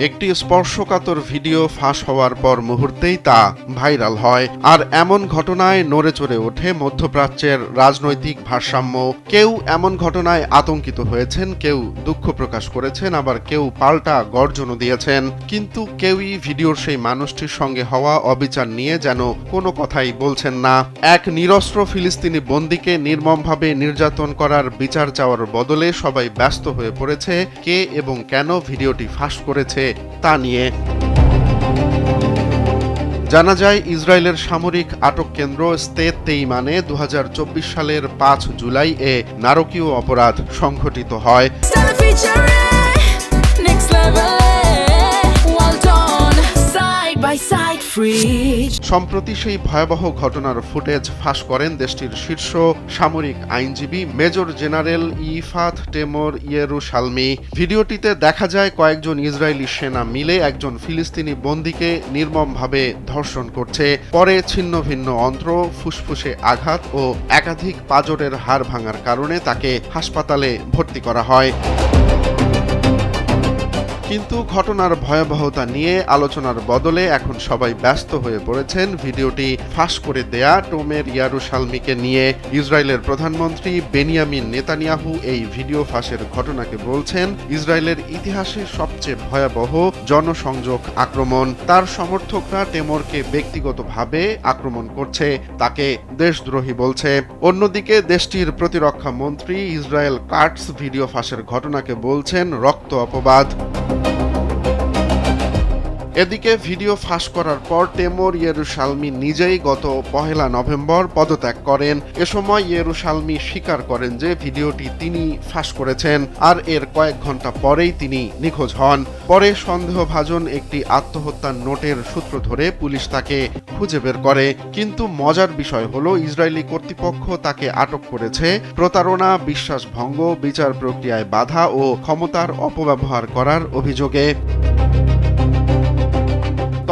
একটি স্পর্শকাতর ভিডিও ফাঁস হওয়ার পর মুহূর্তেই তা ভাইরাল হয়। আর এমন ঘটনায় নড়েচড়ে ওঠে মধ্যপ্রাচ্যের রাজনৈতিক ভারসাম্য। কেউ এমন ঘটনায় আতঙ্কিত হয়েছেন, কেউ দুঃখ প্রকাশ করেছেন, আবার কেউ পাল্টা গর্জনও দিয়েছেন। কিন্তু কেউই ভিডিওর সেই মানুষটির সঙ্গে হওয়া অবিচার নিয়ে যেন কোনো কথাই বলছেন না। এক নিরস্ত্র ফিলিস্তিনি বন্দীকে নির্মমভাবে নির্যাতন করার বিচার চাওয়ার বদলে সবাই ব্যস্ত হয়ে পড়েছে কে এবং কেন ভিডিওটি ফাঁস করেছে তা নিয়ে। জানা যায়, ইসরায়েলের সামরিক আটক কেন্দ্র স্তেত তেইমানে 2024 সালের 5 জুলাই নারকীয় অপরাধ সংঘটিত হয়। সম্প্রতি সেই ভয়াবহ ঘটনার ফুটেজ ফাঁস করেন দেশটির শীর্ষ সামরিক আইনজীবী মেজর জেনারেল ইফাত টেমর ইয়েরুশালমি। ভিডিওটিতে দেখা যায় কয়েকজন ইসরায়েলি সেনা মিলে একজন ফিলিস্তিনি বন্দীকে নির্মমভাবে ধর্ষণ করছে। পরে ছিন্ন ভিন্ন অন্ত্র, ফুসফুসে আঘাত ও একাধিক পাঁজরের হাড় ভাঙার কারণে তাকে হাসপাতালে ভর্তি করা হয়। কিন্তু ঘটনার ভয়াবহতা নিয়ে আলোচনার বদলে এখন সবাই ব্যস্ত হয়ে পড়েছেন ভিডিওটি ফাঁস করে দেয়া টোমের ইয়ারুশালমিকে নিয়ে। ইসরায়েলের প্রধানমন্ত্রী বেনিয়ামিন নেতানিয়াহু এই ভিডিও ফাঁসের ঘটনাকে বলছেন ইসরায়েলের ইতিহাসে সবচেয়ে ভয়াবহ জনসংযোগ আক্রমণ। তার সমর্থকরা টেমরকে ব্যক্তিগতভাবে আক্রমণ করছে, তাকে দেশদ্রোহী বলছে। অন্যদিকে দেশটির প্রতিরক্ষা মন্ত্রী ইসরায়েল কাটস ভিডিও ফাঁসের ঘটনাকে বলছেন রক্ত অপবাদ। এদিকে ভিডিও ফাঁস করার পর টেমর ইয়েরুশালমি নিজেই গত 1 নভেম্বর পদত্যাগ করেন। এ সময় ইয়েরুশালমি স্বীকার করেন যে ভিডিওটি তিনি ফাঁস করেছেন, আর এর কয়েক ঘন্টা পরেই তিনি নিখোঁজ হন। পরে সন্দেহভাজন একটি আত্মহত্যার নোটের সূত্র ধরে পুলিশ তাকে খুঁজে বের করে। কিন্তু মজার বিষয় হলো, ইসরায়েলি কর্তৃপক্ষ তাকে আটক করেছে প্রতারণা, বিশ্বাসভঙ্গ, বিচার প্রক্রিয়ায় বাধা ও ক্ষমতার অপব্যবহার করার অভিযোগে।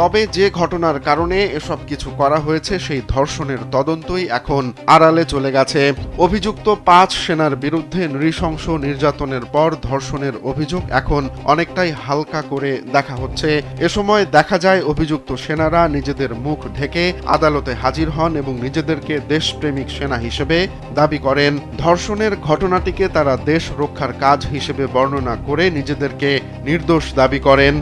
তবে যে ঘটনার কারণে এসব কিছু করা হয়েছে সেই ধর্ষণের তদন্তই এখন আড়ালে চলে গেছে। অভিযুক্ত 5 সেনার বিরুদ্ধে নৃশংস নির্যাতনের পর ধর্ষণের অভিযোগ এখন অনেকটাই হালকা করে দেখা হচ্ছে। এ সময় দেখা যায় অভিযুক্ত সেনারা নিজেদের মুখ ঢেকে আদালতে হাজির হন এবং নিজেদেরকে দেশপ্রেমিক সেনা হিসেবে দাবি করেন। ধর্ষণের ঘটনাটিকে তারা দেশ রক্ষার কাজ হিসেবে বর্ণনা করে নিজেদেরকে নির্দোষ দাবি করেন।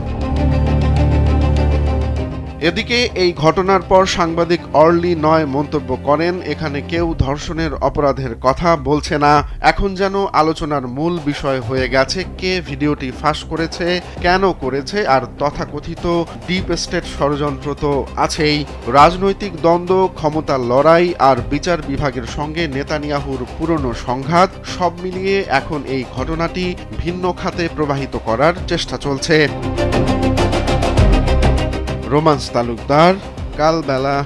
এদিকে এই ঘটনার পর সাংবাদিক অর্লি নয় মন্তব্য করেন, এখানে কেউ ধর্ষণের অপরাধের কথা বলছে না। এখন যেন আলোচনার মূল বিষয় হয়ে গেছে কে ভিডিওটি ফাঁস করেছে, কেন করেছে, আর তথাকথিত ডিপ স্টেট ষড়যন্ত্র তো আছেই। রাজনৈতিক দ্বন্দ্ব, ক্ষমতার লড়াই আর বিচার বিভাগের সঙ্গে নেতানিয়াহুর পুরনো সংঘাত সব মিলিয়ে এখন এই ঘটনাটি ভিন্ন খাতে প্রবাহিত করার চেষ্টা চলছে। রোমান্স তালুকদার, কালবেলা।